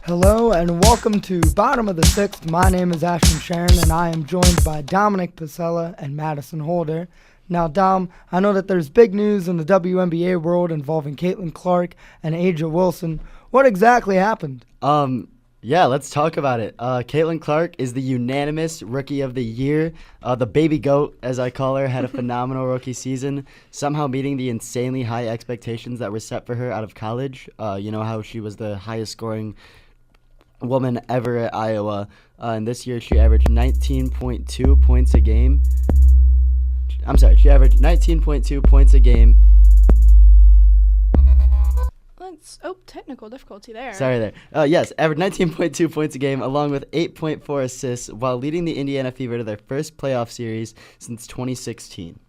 Hello and welcome to Bottom of the Sixth. My name is Ashton Sharinn and I am joined by Dominic, Pasella, and Madison Holder. Now, Dom, I know that there's big news in the WNBA world involving Caitlin Clark and A'ja Wilson. What exactly happened? Yeah, let's talk about it. Caitlin Clark is the unanimous Rookie of the Year. The baby goat, as I call her, had a phenomenal rookie season, somehow meeting the insanely high expectations that were set for her out of college. You know how she was the highest scoring woman ever at Iowa. And this year she averaged 19.2 points a game. She averaged 19.2 points a game. Technical difficulty there. Sorry there. Yes, averaged 19.2 points a game along with 8.4 assists while leading the Indiana Fever to their first playoff series since 2016.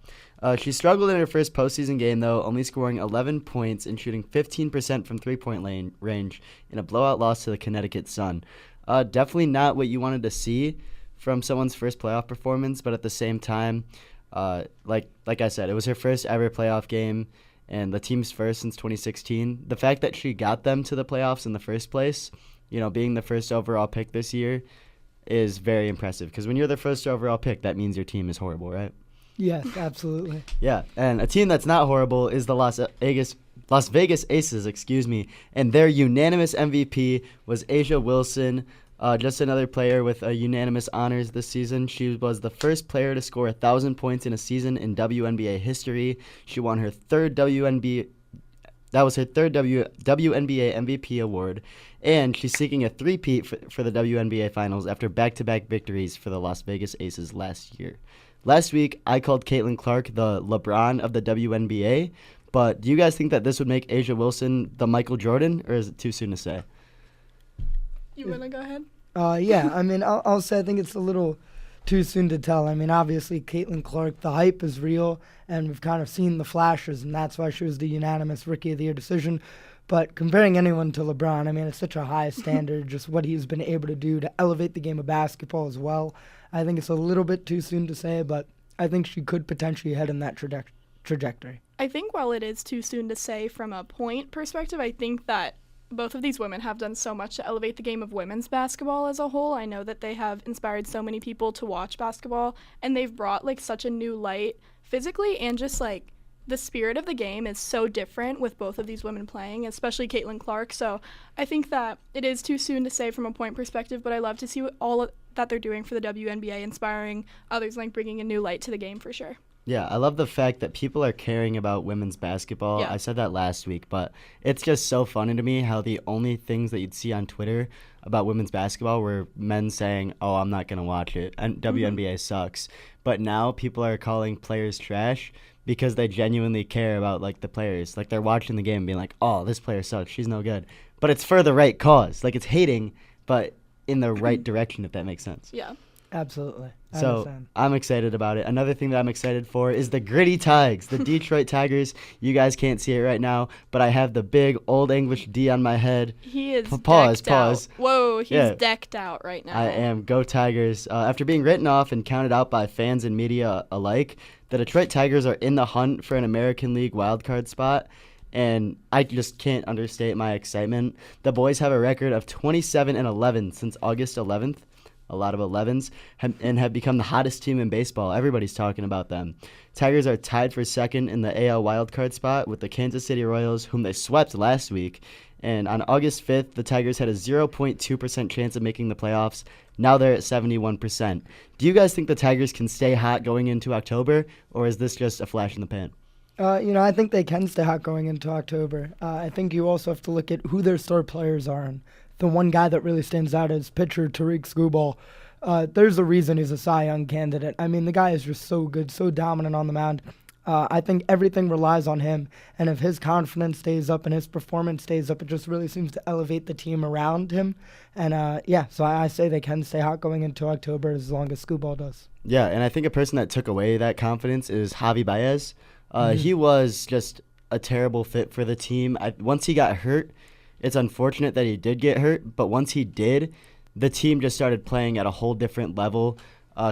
She struggled in her first postseason game, though, only scoring 11 points and shooting 15% from three-point range in a blowout loss to the Connecticut Sun. Definitely not what you wanted to see from someone's first playoff performance, but at the same time, like I said, it was her first ever playoff game and the team's first since 2016. The fact that she got them to the playoffs in the first place, you know, being the first overall pick this year, is very impressive. Because when you're the first overall pick, that means your team is horrible, right? Yes, absolutely. Yeah, and a team that's not horrible is the Las Vegas Aces, and their unanimous MVP was A'ja Wilson. Just another player with unanimous honors this season. She was the first player to score 1,000 points in a season in WNBA history. She won her third WNBA MVP award, and she's seeking a three-peat for the WNBA Finals after back-to-back victories for the Las Vegas Aces last year. Last week, I called Caitlin Clark the LeBron of the WNBA, but do you guys think that this would make A'ja Wilson the Michael Jordan, or is it too soon to say? You want to go ahead? Yeah, I mean, I'll say I think it's a little too soon to tell. I mean, obviously, Caitlin Clark, the hype is real, and we've kind of seen the flashes, and that's why she was the unanimous Rookie of the Year decision. But comparing anyone to LeBron, I mean, it's such a high standard, just what he's been able to do to elevate the game of basketball as well. I think it's a little bit too soon to say, but I think she could potentially head in that trajectory. I think while it is too soon to say from a point perspective, I think that both of these women have done so much to elevate the game of women's basketball as a whole. I know that they have inspired so many people to watch basketball, and they've brought such a new light physically, and just the spirit of the game is so different with both of these women playing, especially Caitlin Clark. So I think that it is too soon to say from a point perspective, but I love to see all that they're doing for the WNBA, inspiring others, bringing a new light to the game for sure. Yeah, I love the fact that people are caring about women's basketball. Yeah. I said that last week, but it's just so funny to me how the only things that you'd see on Twitter about women's basketball were men saying, "Oh, I'm not going to watch it, and WNBA sucks." But now people are calling players trash because they genuinely care about the players. They're watching the game and being like, "Oh, this player sucks. She's no good." But it's for the right cause. It's hating, but in the right direction, if that makes sense. Yeah. Absolutely. So I'm excited about it. Another thing that I'm excited for is the Gritty Tigers, the Detroit Tigers. You guys can't see it right now, but I have the big Old English D on my head. He is Pause. decked out. Whoa, he's decked out right now. I am. Go Tigers. After being written off and counted out by fans and media alike, the Detroit Tigers are in the hunt for an American League wildcard spot, and I just can't understate my excitement. The boys have a record of 27-11 since August 11th. A lot of 11s, and have become the hottest team in baseball. Everybody's talking about them. Tigers are tied for second in the AL wildcard spot with the Kansas City Royals, whom they swept last week. And on August 5th, the Tigers had a 0.2% chance of making the playoffs. Now they're at 71%. Do you guys think the Tigers can stay hot going into October, or is this just a flash in the pan? I think they can stay hot going into October. I think you also have to look at who their star players are. And the one guy that really stands out is pitcher Tariq Skubal. There's a reason he's a Cy Young candidate. I mean, the guy is just so good, so dominant on the mound. I think everything relies on him, and if his confidence stays up and his performance stays up, it just really seems to elevate the team around him. And, so I say they can stay hot going into October as long as Skubal does. Yeah, and I think a person that took away that confidence is Javi Baez. He was just a terrible fit for the team. Once he got hurt, it's unfortunate that he did get hurt, but once he did, the team just started playing at a whole different level.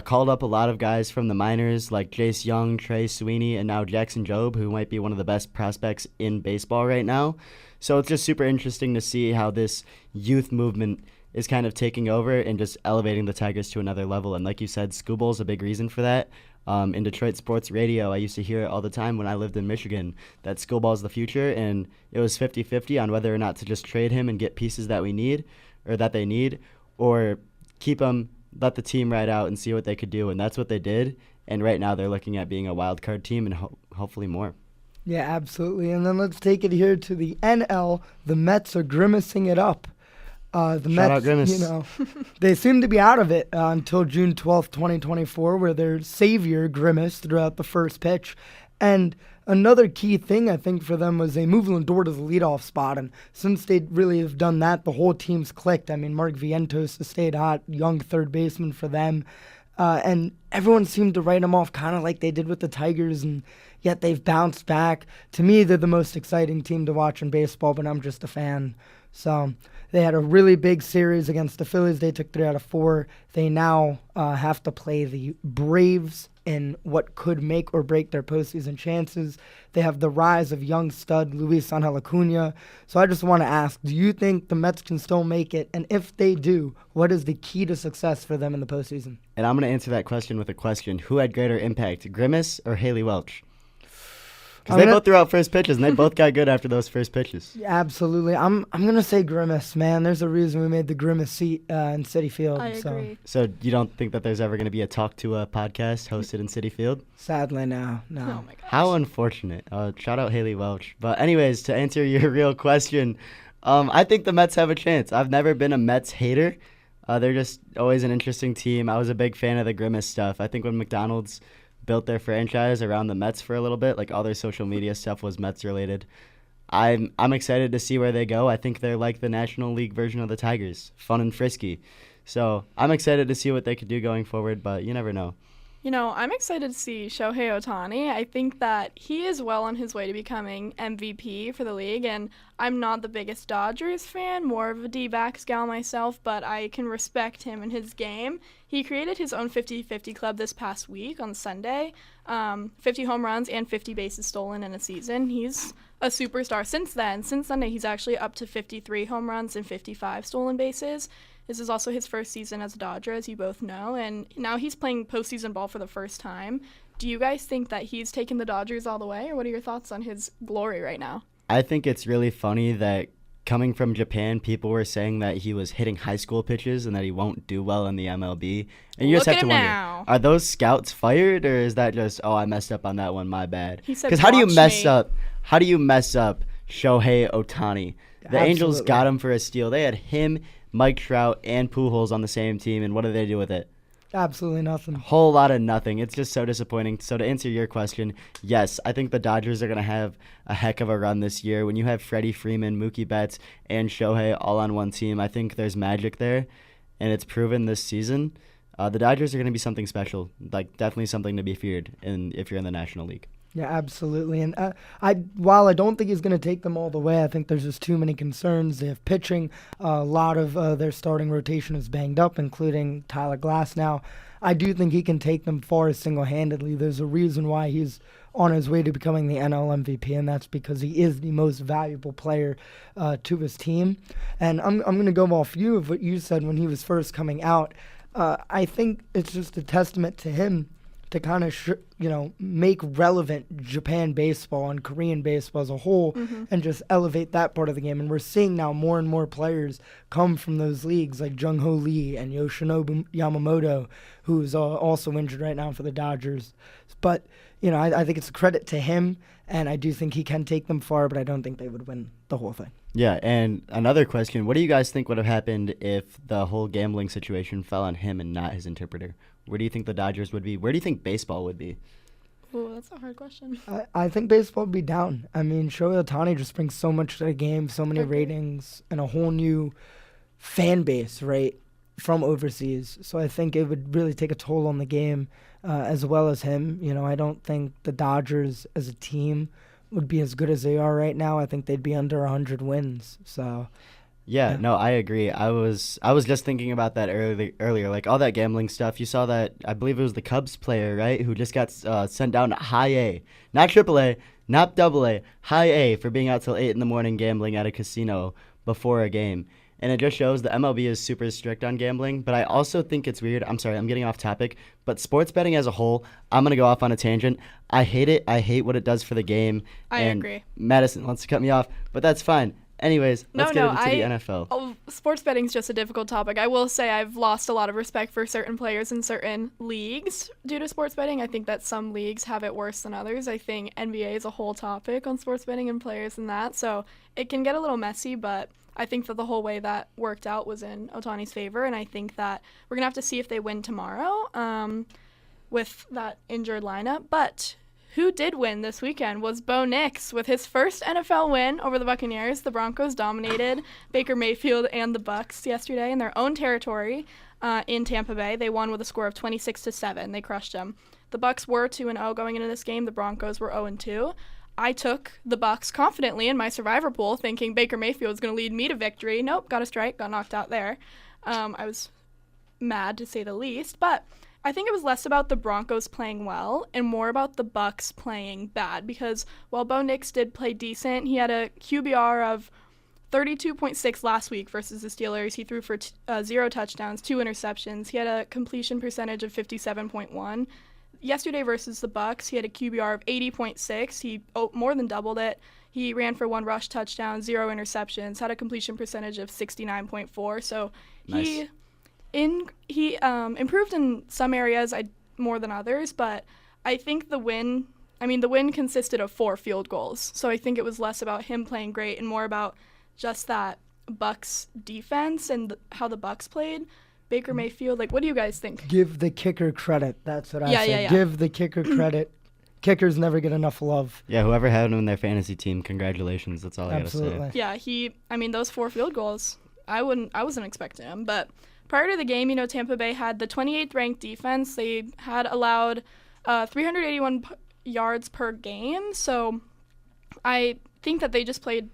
called up a lot of guys from the minors like Jace Young, Trey Sweeney, and now Jackson Jobe, who might be one of the best prospects in baseball right now. So it's just super interesting to see how this youth movement is kind of taking over and just elevating the Tigers to another level. And like you said, Scooball's a big reason for that. In Detroit sports radio, I used to hear it all the time when I lived in Michigan, that Scooball's the future, and it was 50-50 on whether or not to just trade him and get pieces that we need, or that they need, or keep him, let the team ride out and see what they could do, and that's what they did. And right now they're looking at being a wild card team and hopefully more. Yeah, absolutely. And then let's take it here to the NL. The Mets are grimacing it up. The Mets, out Grimace. They seem to be out of it until June 12th, 2024, where their savior grimaced throughout the first pitch. And another key thing, I think, for them was they moved Lindor to the leadoff spot. And since they really have done that, the whole team's clicked. I mean, Mark Vientos has stayed hot, young third baseman for them. And everyone seemed to write them off kind of like they did with the Tigers, and yet they've bounced back. To me, they're the most exciting team to watch in baseball, but I'm just a fan. So they had a really big series against the Phillies. They took 3 out of 4. They now have to play the Braves in what could make or break their postseason chances. They have the rise of young stud Luis Angel Acuna. So I just want to ask, do you think the Mets can still make it? And if they do, what is the key to success for them in the postseason? And I'm going to answer that question with a question. Who had greater impact, Grimace or Haley Welch? Because they both threw out first pitches, and they both got good after those first pitches. Absolutely. I'm going to say Grimace, man. There's a reason we made the Grimace seat in Citi Field. I agree. So you don't think that there's ever going to be a Talk to a podcast hosted in Citi Field? Sadly, no. Oh my gosh. How unfortunate. Shout out Haley Welch. But anyways, to answer your real question, I think the Mets have a chance. I've never been a Mets hater. They're just always an interesting team. I was a big fan of the Grimace stuff. I think when McDonald's built their franchise around the Mets for a little bit, like all their social media stuff was Mets related. I'm excited to see where they go. I think they're like the National League version of the Tigers, fun and frisky. So I'm excited to see what they could do going forward, but you never know. I'm excited to see Shohei Ohtani. I think that he is well on his way to becoming MVP for the league, and I'm not the biggest Dodgers fan, more of a D-backs gal myself, but I can respect him and his game. He created his own 50-50 club this past week on Sunday, 50 home runs and 50 bases stolen in a season. He's a superstar since then. Since Sunday, he's actually up to 53 home runs and 55 stolen bases. This is also his first season as a Dodger, as you both know, and now he's playing postseason ball for the first time. Do you guys think that he's taken the Dodgers all the way, or what are your thoughts on his glory right now? I think it's really funny that coming from Japan, people were saying that he was hitting high school pitches and that he won't do well in the MLB. And you Look just have at to him wonder, now. are those scouts fired, or is that just, I messed up on that one, my bad? He said, because how do you "Watch mess me." up? How do you mess up Shohei Ohtani? The Angels Absolutely. got him for a steal. They had him, Mike Trout, and Pujols on the same team, and what did they do with it? Absolutely nothing. Whole lot of nothing. It's just so disappointing. So to answer your question, yes, I think the Dodgers are going to have a heck of a run this year. When you have Freddie Freeman, Mookie Betts, and Shohei all on one team, I think there's magic there, and it's proven this season. The Dodgers are going to be something special, like definitely something to be feared if you're in the National League. Yeah, absolutely. And while I don't think he's going to take them all the way, I think there's just too many concerns. They have pitching. A lot of their starting rotation is banged up, including Tyler Glass now. I do think he can take them far single-handedly. There's a reason why he's on his way to becoming the NL MVP, and that's because he is the most valuable player to his team. And I'm going to go off you of what you said when he was first coming out. I think it's just a testament to him to kind of, make relevant Japan baseball and Korean baseball as a whole, and just elevate that part of the game. And we're seeing now more and more players come from those leagues, like Jung-Ho Lee and Yoshinobu Yamamoto, who's also injured right now for the Dodgers. But, I think it's a credit to him, and I do think he can take them far, but I don't think they would win the whole thing. Yeah, and another question, what do you guys think would have happened if the whole gambling situation fell on him and not his interpreter? Where do you think the Dodgers would be? Where do you think baseball would be? Oh, that's a hard question. I think baseball would be down. I mean, Shohei Ohtani just brings so much to the game, so many ratings, and a whole new fan base, right, from overseas. So I think it would really take a toll on the game, as well as him. I don't think the Dodgers as a team would be as good as they are right now. I think they'd be under 100 wins. So Yeah, no, I agree. I was just thinking about that earlier, like all that gambling stuff. You saw that, I believe it was the Cubs player, right, who just got sent down to high A, not triple A, not double A, high A for being out till 8 in the morning gambling at a casino before a game. And it just shows the MLB is super strict on gambling, but I also think it's weird. I'm sorry, I'm getting off topic, but sports betting as a whole, I'm going to go off on a tangent. I hate it. I hate what it does for the game. I agree. Madison wants to cut me off, but that's fine. Anyways, let's get into the NFL. Sports betting is just a difficult topic. I will say I've lost a lot of respect for certain players in certain leagues due to sports betting. I think that some leagues have it worse than others. I think NBA is a whole topic on sports betting and players and that, so it can get a little messy, but I think that the whole way that worked out was in Ohtani's favor, and I think that we're going to have to see if they win tomorrow with that injured lineup. But who did win this weekend was Bo Nix with his first NFL win over the Buccaneers. The Broncos dominated Baker Mayfield and the Bucs yesterday in their own territory in Tampa Bay. They won with a score of 26-7. They crushed them. The Bucs were 2-0 going into this game. The Broncos were 0-2. I took the Bucs confidently in my survivor pool, thinking Baker Mayfield was going to lead me to victory. Nope, got a strike, got knocked out there. I was mad to say the least, but I think it was less about the Broncos playing well and more about the Bucs playing bad, because while Bo Nix did play decent, he had a QBR of 32.6 last week versus the Steelers. He threw for 0 touchdowns, 2 interceptions. He had a completion percentage of 57.1. Yesterday versus the Bucs, he had a QBR of 80.6. He more than doubled it. He ran for 1 rush touchdown, 0 interceptions, had a completion percentage of 69.4. So nice. He improved in some areas more than others, but I think the win consisted of 4 field goals. So I think it was less about him playing great and more about just that Bucs defense and how the Bucs played. Baker Mayfield, what do you guys think? Give the kicker credit. That's what I say. Yeah. Give the kicker credit. Kickers never get enough love. Yeah, whoever had him in their fantasy team, congratulations. That's all I got to say. Yeah, those 4 field goals, I wasn't expecting them. But prior to the game, Tampa Bay had the 28th ranked defense. They had allowed 381 yards per game. So I think that they just played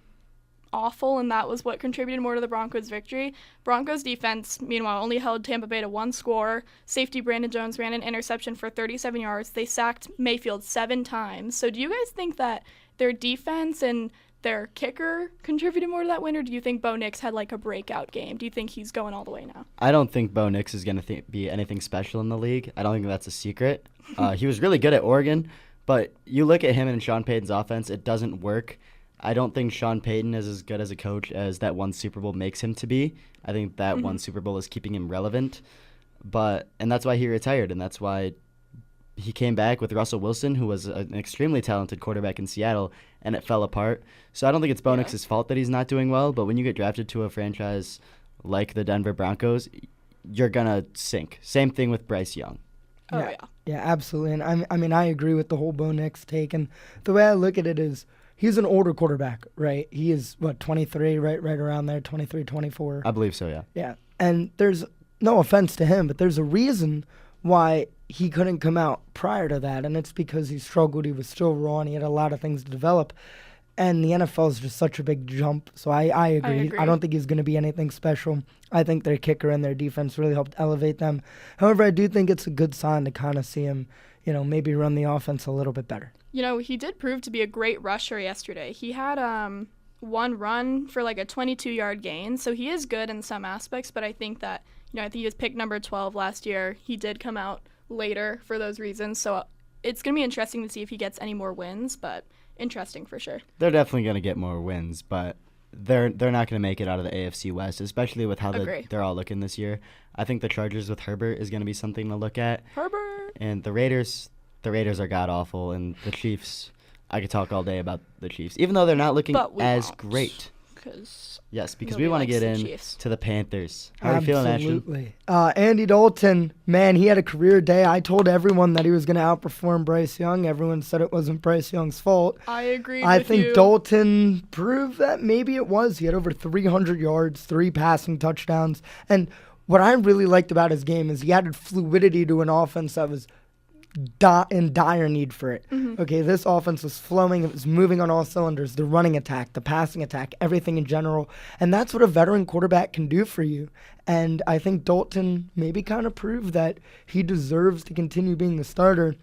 awful, and that was what contributed more to the Broncos' victory. Broncos defense, meanwhile, only held Tampa Bay to 1 score. Safety Brandon Jones ran an interception for 37 yards. They sacked Mayfield 7 times. So do you guys think that their defense and their kicker contributed more to that win, or do you think Bo Nix had a breakout game? Do you think he's going all the way now? I don't think Bo Nix is going to be anything special in the league. I don't think that's a secret. He was really good at Oregon, but you look at him and Sean Payton's offense, it doesn't work. I don't think Sean Payton is as good as a coach as that 1 Super Bowl makes him to be. I think that 1 Super Bowl is keeping him relevant. And that's why he retired, and that's why he came back with Russell Wilson, who was an extremely talented quarterback in Seattle, and it fell apart. So I don't think it's Bo Nix's fault that he's not doing well, but when you get drafted to a franchise like the Denver Broncos, you're going to sink. Same thing with Bryce Young. Yeah, absolutely. And I agree with the whole Bo Nix take. And the way I look at it is, he's an older quarterback, right? He is, 23, right around there, 23, 24. I believe so, yeah. Yeah, and there's no offense to him, but there's a reason why he couldn't come out prior to that, and it's because he struggled. He was still raw, and he had a lot of things to develop. And the NFL is just such a big jump, so I agree. I don't think he's going to be anything special. I think their kicker and their defense really helped elevate them. However, I do think it's a good sign to kind of see him, maybe run the offense a little bit better. He did prove to be a great rusher yesterday. He had 1 run for a 22-yard gain, so he is good in some aspects, but I think that, I think he was picked number 12 last year. He did come out later for those reasons, so it's going to be interesting to see if he gets any more wins, but interesting for sure. They're definitely going to get more wins, but they're not going to make it out of the AFC West, especially with how they're all looking this year. I think the Chargers with Herbert is going to be something to look at. Herbert! And the Raiders are god-awful, and the Chiefs, I could talk all day about the Chiefs, even though they're not looking as great. Because we want to get to the Panthers. How are you feeling, Ashton? Absolutely. Andy Dalton, man, he had a career day. I told everyone that he was going to outperform Bryce Young. Everyone said it wasn't Bryce Young's fault. I agree I think Dalton proved that maybe it was. He had over 300 yards, 3 passing touchdowns. And what I really liked about his game is he added fluidity to an offense that was in dire need for it. Okay, this offense was flowing. It was moving on all cylinders. The running attack, the passing attack, everything in general. And that's what a veteran quarterback can do for you. And I think Dalton maybe kind of proved that he deserves to continue being the starter.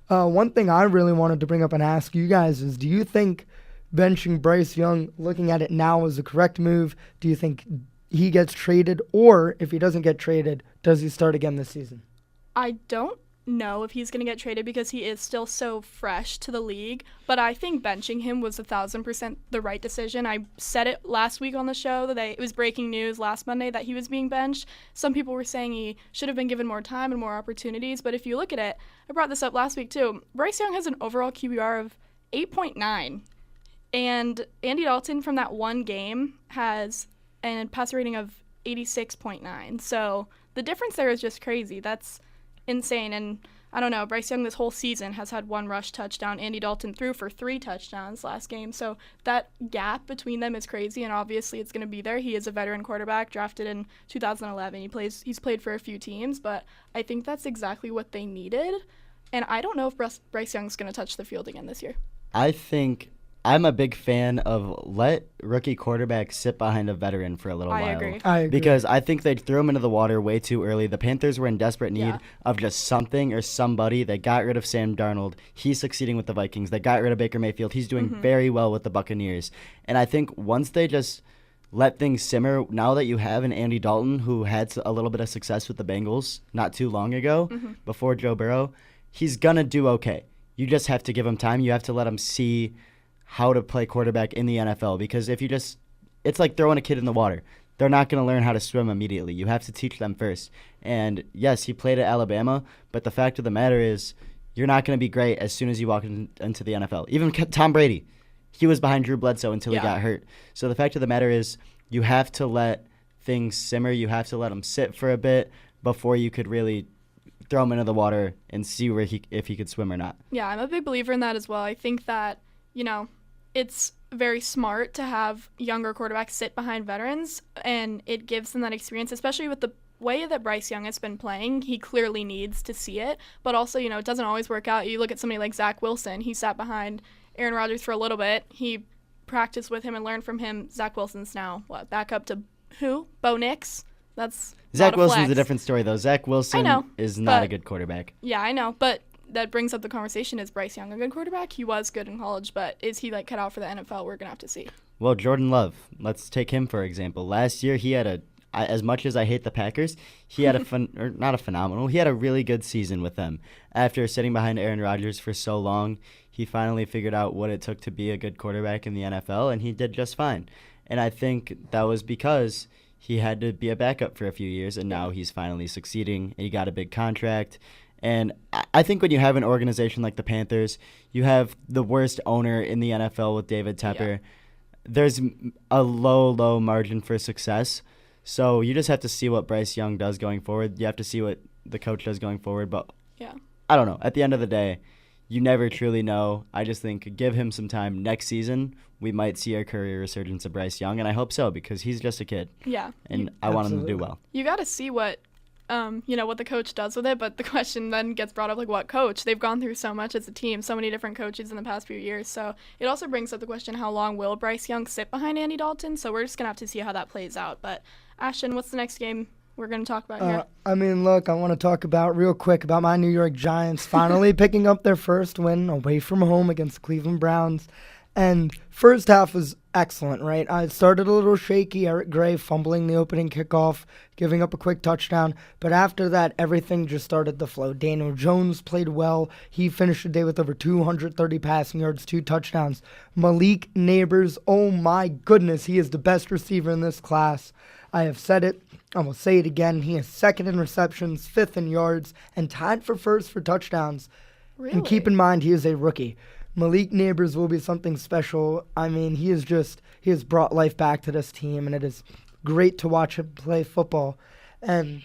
One thing I really wanted to bring up and ask you guys is, do you think benching Bryce Young, looking at it now, is the correct move? Do you think he gets traded? Or if he doesn't get traded, does he start again this season? I don't know if he's going to get traded because he is still so fresh to the league, but I think benching him was 1,000% the right decision. I said it last week on the show that it was breaking news last Monday that he was being benched. Some people were saying he should have been given more time and more opportunities, but if you look at it, I brought this up last week too, Bryce Young has an overall QBR of 8.9, and Andy Dalton from that one game has a passer rating of 86.9, so the difference there is just crazy. That's insane. And I don't know, Bryce Young this whole season has had one rush touchdown. Andy Dalton threw for 3 touchdowns last game. So that gap between them is crazy, and obviously it's going to be there. He is a veteran quarterback drafted in 2011. He's played for a few teams, but I think that's exactly what they needed. And I don't know if Bryce Young's going to touch the field again this year. I think I'm a big fan of let rookie quarterbacks sit behind a veteran for a little while. I agree. Because I think they threw him into the water way too early. The Panthers were in desperate need of just something or somebody. They got rid of Sam Darnold. He's succeeding with the Vikings. They got rid of Baker Mayfield. He's doing very well with the Buccaneers. And I think once they just let things simmer, now that you have an Andy Dalton who had a little bit of success with the Bengals not too long ago, before Joe Burrow, he's going to do okay. You just have to give him time. You have to let him see how to play quarterback in the NFL, because if you just, it's like throwing a kid in the water. They're not going to learn how to swim immediately. You have to teach them first. And yes, he played at Alabama, but the fact of the matter is you're not going to be great as soon as you walk into the NFL. Even Tom Brady, he was behind Drew Bledsoe until he got hurt. So the fact of the matter is you have to let things simmer. You have to let him sit for a bit before you could really throw him into the water and see if he could swim or not. Yeah, I'm a big believer in that as well. I think that, it's very smart to have younger quarterbacks sit behind veterans, and it gives them that experience, especially with the way that Bryce Young has been playing. He clearly needs to see it, but also, it doesn't always work out. You look at somebody like Zach Wilson. He sat behind Aaron Rodgers for a little bit. He practiced with him and learned from him. Zach Wilson's now, back up to who? Bo Nix? That's Zach Wilson's a different story, though. Zach Wilson is not a good quarterback. Yeah, I know, but that brings up the conversation, is Bryce Young a good quarterback? He was good in college, but is he cut out for the NFL? We're going to have to see. Well, Jordan Love, let's take him for example. Last year he had as much as I hate the Packers, he had he had a really good season with them. After sitting behind Aaron Rodgers for so long, he finally figured out what it took to be a good quarterback in the NFL, and he did just fine. And I think that was because he had to be a backup for a few years, and now he's finally succeeding. He got a big contract. And I think when you have an organization like the Panthers, you have the worst owner in the NFL with David Tepper. Yeah. There's a low margin for success. So you just have to see what Bryce Young does going forward. You have to see what the coach does going forward. But I don't know. At the end of the day, you never truly know. I just think give him some time. Next season, we might see a career resurgence of Bryce Young, and I hope so, because he's just a kid. Yeah. And I want him to do well. You got to see what what the coach does with it, but the question then gets brought up, what coach? They've gone through so much as a team, so many different coaches in the past few years, so it also brings up the question, how long will Bryce Young sit behind Andy Dalton? So we're just going to have to see how that plays out. But Ashton, what's the next game we're going to talk about here? Look, I want to talk real quick about my New York Giants finally picking up their first win away from home against the Cleveland Browns. And first half was excellent, right? I started a little shaky. Eric Gray fumbling the opening kickoff, giving up a quick touchdown. But after that, everything just started to flow. Daniel Jones played well. He finished the day with over 230 passing yards, 2 touchdowns. Malik Neighbors, oh my goodness, he is the best receiver in this class. I have said it. I will say it again. He is second in receptions, 5th in yards, and tied for first for touchdowns. Really? And keep in mind, he is a rookie. Malik Neighbors will be something special. He has brought life back to this team, and it is great to watch him play football. And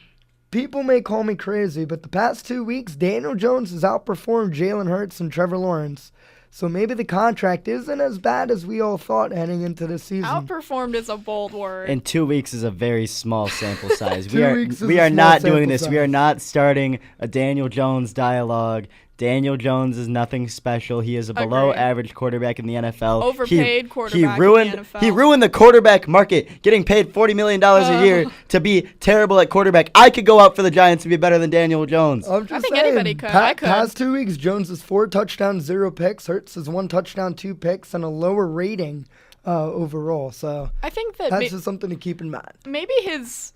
people may call me crazy, but the past 2 weeks, Daniel Jones has outperformed Jalen Hurts and Trevor Lawrence. So maybe the contract isn't as bad as we all thought heading into this season. Outperformed is a bold word. And 2 weeks is a very small sample size. We are not doing this. We are not starting a Daniel Jones dialogue Daniel Jones is nothing special. He is a below-average quarterback in the NFL. Overpaid quarterback he ruined, in the NFL. He ruined the quarterback market, getting paid $40 million a year to be terrible at quarterback. I could go out for the Giants to be better than Daniel Jones. I'm just I think saying, anybody could. I could. Past 2 weeks, Jones has 4 touchdowns, 0 picks. Hurts has 1 touchdown, 2 picks, and a lower rating overall. So I think that that's just something to keep in mind. maybe his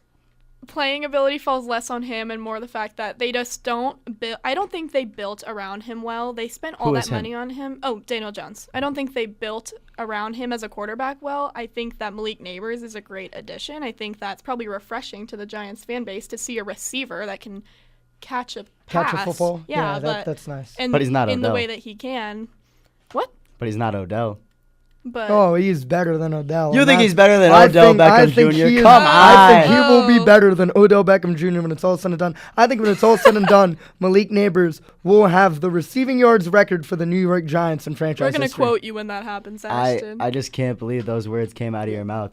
playing ability falls less on him and more the fact that they just I don't think they built around him well. They spent all that money on him. Oh, Daniel Jones. I don't think they built around him as a quarterback well. I think that Malik Neighbors is a great addition. I think that's probably refreshing to the Giants fan base to see a receiver that can catch a pass. Catch a football? Yeah, that's nice. And but he's not in Odell. the way that he can. What? But he's not Odell. But he's better than Odell. You think he's better than Odell Beckham Jr.? Come on. I think he will be better than Odell Beckham Jr. when it's all said and done. I think when it's all said and done, Malik Neighbors will have the receiving yards record for the New York Giants in franchise we're going to history. quote you when that happens, Ashton. I just can't believe those words came out of your mouth.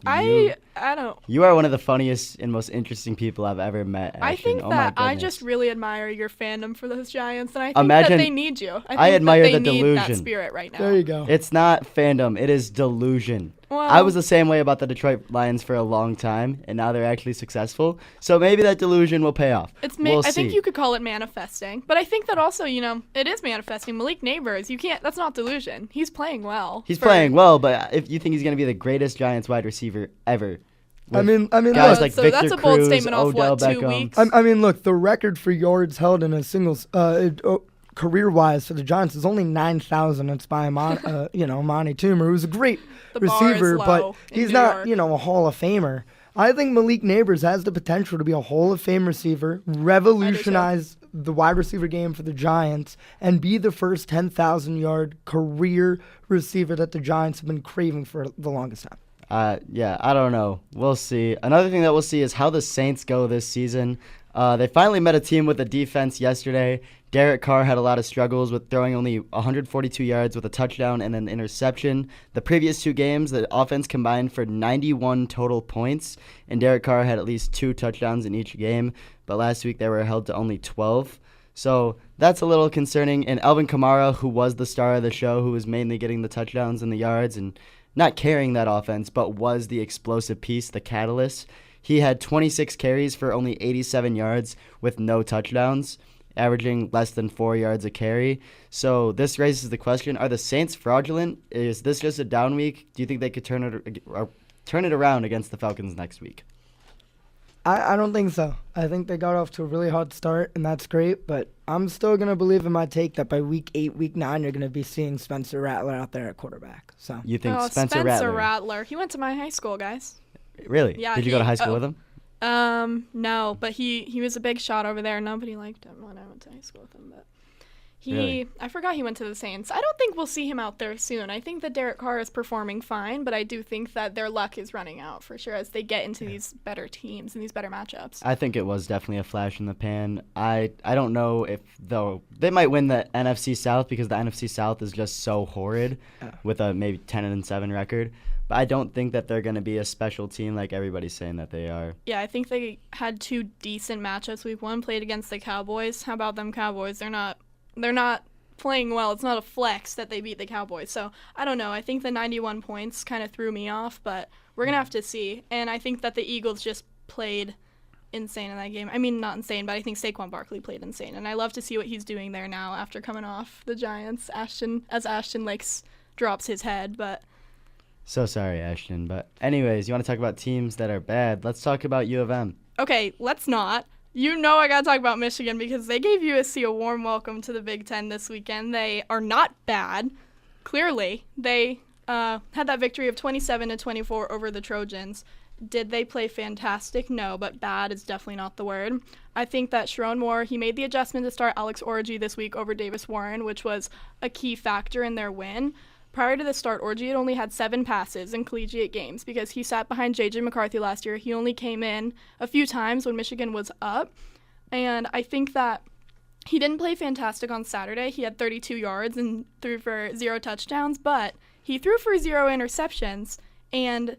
I don't. You are one of the funniest and most interesting people I've ever met, Ashton. I think oh that my I just really admire your fandom for those Giants, and I think Imagine, that they need you. I admire that they the need delusion. that spirit right now. There you go. It's not fandom. It is delusion. Well, I was the same way about the Detroit Lions for a long time, and now they're actually successful. So maybe that delusion will pay off. We'll I think see. you could call it manifesting, but I think that also, it is manifesting. Malik Neighbors, that's not delusion. He's playing well. He's playing well, but if you think he's going to be the greatest Giants wide receiver ever. I mean, guys look, like so Victor that's a bold Cruz, statement off Odell what, 2 Beckham. weeks? I mean, look, the record for yards held in a singles career-wise for the Giants is only 9,000. It's by Amani Toomer, who's a great The bar is receiver, low but in he's New not, York. a Hall of Famer. I think Malik Neighbors has the potential to be a Hall of Fame receiver, revolutionize the wide receiver game for the Giants, and be the first 10,000-yard career receiver that the Giants have been craving for the longest time. I don't know. We'll see. Another thing that we'll see is how the Saints go this season. They finally met a team with a defense yesterday. Derek Carr had a lot of struggles with throwing only 142 yards with a touchdown and an interception. The previous 2 games, the offense combined for 91 total points, and Derek Carr had at least 2 touchdowns in each game. But last week they were held to only 12. So that's a little concerning. And Alvin Kamara, who was the star of the show, who was mainly getting the touchdowns and the yards and not carrying that offense, but was the explosive piece, the catalyst. He had 26 carries for only 87 yards with no touchdowns, averaging less than 4 yards a carry. So this raises the question, are the Saints fraudulent? Is this just a down week? Do you think they could turn it around against the Falcons next week? I don't think so. I think they got off to a really hot start, and that's great, but I'm still going to believe in my take that by week 8, week 9, you're going to be seeing Spencer Rattler out there at quarterback. So you think Spencer Rattler? Rattler. He went to my high school, guys. Really? Yeah. Did you go to high school with him? No, but he was a big shot over there. Nobody liked him when I went to high school with him, but I forgot he went to the Saints. I don't think we'll see him out there soon. I think that Derek Carr is performing fine, but I do think that their luck is running out for sure as they get into these better teams and these better matchups. I think it was definitely a flash in the pan. I don't know if they might win the NFC South because the NFC South is just so horrid with a maybe 10-7 record. But I don't think that they're going to be a special team like everybody's saying that they are. Yeah, I think they had 2 decent matchups. Week 1 played against the Cowboys. How about them Cowboys? They're not playing well. It's not a flex that they beat the Cowboys. So I don't know. I think the 91 points kind of threw me off, but we're going to have to see. And I think that the Eagles just played insane in that game. I mean, not insane, but I think Saquon Barkley played insane. And I love to see what he's doing there now after coming off the Giants. Ashton drops his head, but... So sorry, Ashton. But anyways, you want to talk about teams that are bad? Let's talk about U of M. Okay, let's not. I got to talk about Michigan because they gave USC a warm welcome to the Big Ten this weekend. They are not bad. Clearly, they had that victory of 27-24 over the Trojans. Did they play fantastic? No, but bad is definitely not the word. I think that Sharinn Moore, he made the adjustment to start Alex Orji this week over Davis Warren, which was a key factor in their win. Prior to the start, Orji had only had 7 passes in collegiate games because he sat behind J.J. McCarthy last year. He only came in a few times when Michigan was up. And I think that he didn't play fantastic on Saturday. He had 32 yards and threw for 0 touchdowns, but he threw for 0 interceptions, and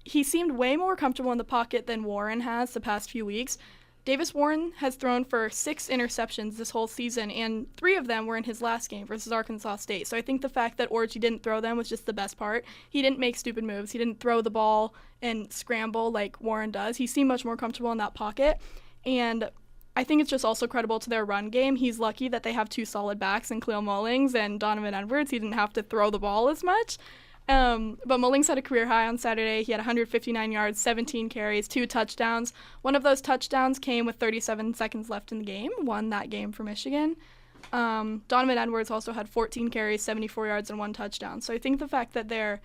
he seemed way more comfortable in the pocket than Warren has the past few weeks. Davis Warren has thrown for 6 interceptions this whole season, and 3 of them were in his last game versus Arkansas State. So I think the fact that Orji didn't throw them was just the best part. He didn't make stupid moves. He didn't throw the ball and scramble like Warren does. He seemed much more comfortable in that pocket. And I think it's just also credible to their run game. He's lucky that they have 2 solid backs in Cleo Mullings and Donovan Edwards. He didn't have to throw the ball as much. But Mullings had a career high on Saturday. He had 159 yards, 17 carries, 2 touchdowns. One of those touchdowns came with 37 seconds left in the game, won that game for Michigan. Donovan Edwards also had 14 carries, 74 yards, and 1 touchdown. So I think the fact that their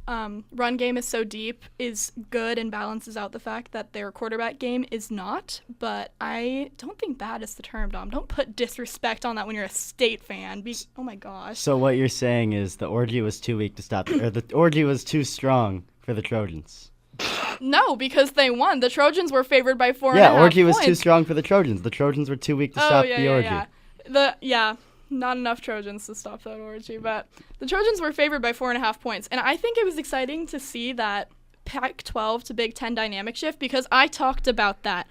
run game is so deep is good and balances out the fact that their quarterback game is not. But I don't think bad is the term, Dom. Don't put disrespect on that when you're a State fan. Oh my gosh. So what you're saying is the orgy was too weak to stop, or the orgy was too strong for the Trojans. No, because they won. The Trojans were favored by 4.5 points. Yeah, orgy was too strong for the Trojans. The Trojans were too weak to stop the orgy. Not enough Trojans to stop that orgy, but the Trojans were favored by 4.5 points. And I think it was exciting to see that Pac-12 to Big Ten dynamic shift, because I talked about that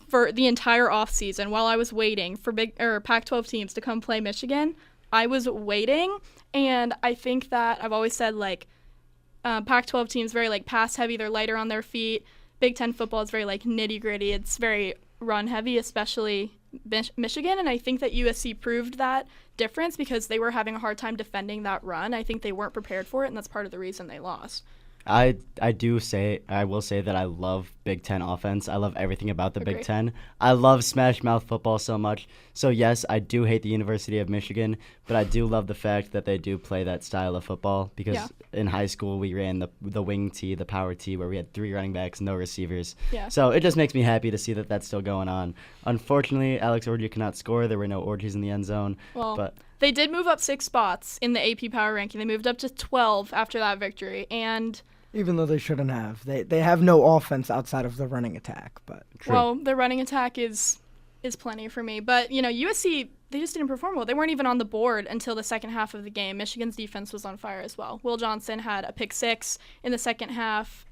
for the entire offseason while I was waiting for Pac-12 teams to come play Michigan. I was waiting, and I think that I've always said, like, Pac-12 teams very, like, pass-heavy. They're lighter on their feet. Big Ten football is very, like, nitty-gritty. It's very run-heavy, especially Michigan, and I think that USC proved that difference because they were having a hard time defending that run. I think they weren't prepared for it, and that's part of the reason they lost. I will say that I love Big Ten offense. I love everything about the Big Ten. I love smash mouth football so much. So yes, I do hate the University of Michigan, but I do love the fact that they do play that style of football because in high school we ran the wing tee, the power tee, where we had 3 running backs, no receivers. Yeah. So it just makes me happy to see that that's still going on. Unfortunately, Alex Orji cannot score. There were no orgies in the end zone. Well, they did move up 6 spots in the AP Power Ranking. They moved up to 12 after that victory, and even though they shouldn't have. They have no offense outside of the running attack. But well, their running attack is plenty for me. But, USC, they just didn't perform well. They weren't even on the board until the second half of the game. Michigan's defense was on fire as well. Will Johnson had a pick 6 in the second half,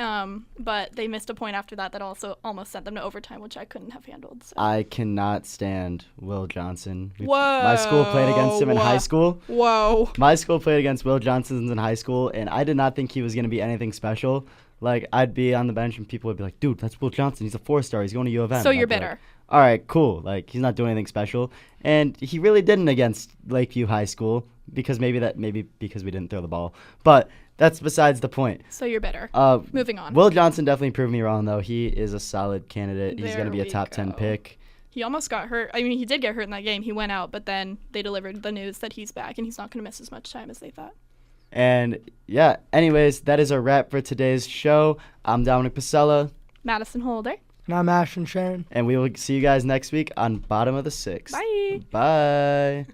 but they missed a point after that also almost sent them to overtime, which I couldn't have handled. So. I cannot stand Will Johnson. Whoa. My school played against him in high school. Whoa. My school played against Will Johnson in high school, and I did not think he was going to be anything special. Like, I'd be on the bench, and people would be like, dude, that's Will Johnson. He's a 4-star. He's going to U of M. So you're bitter. Like, all right, cool. Like, he's not doing anything special. And he really didn't against Lakeview High School because maybe because we didn't throw the ball. But that's besides the point. So you're bitter. Moving on. Will Johnson definitely proved me wrong, though. He is a solid candidate. He's going to be a top 10 pick. He almost got hurt. I mean, he did get hurt in that game. He went out, but then they delivered the news that he's back, and he's not going to miss as much time as they thought. And, yeah, anyways, that is a wrap for today's show. I'm Dominic Pasella. Madison Holder. And I'm Ashton Sharinn. And we will see you guys next week on Bottom of the Sixth. Bye. Bye.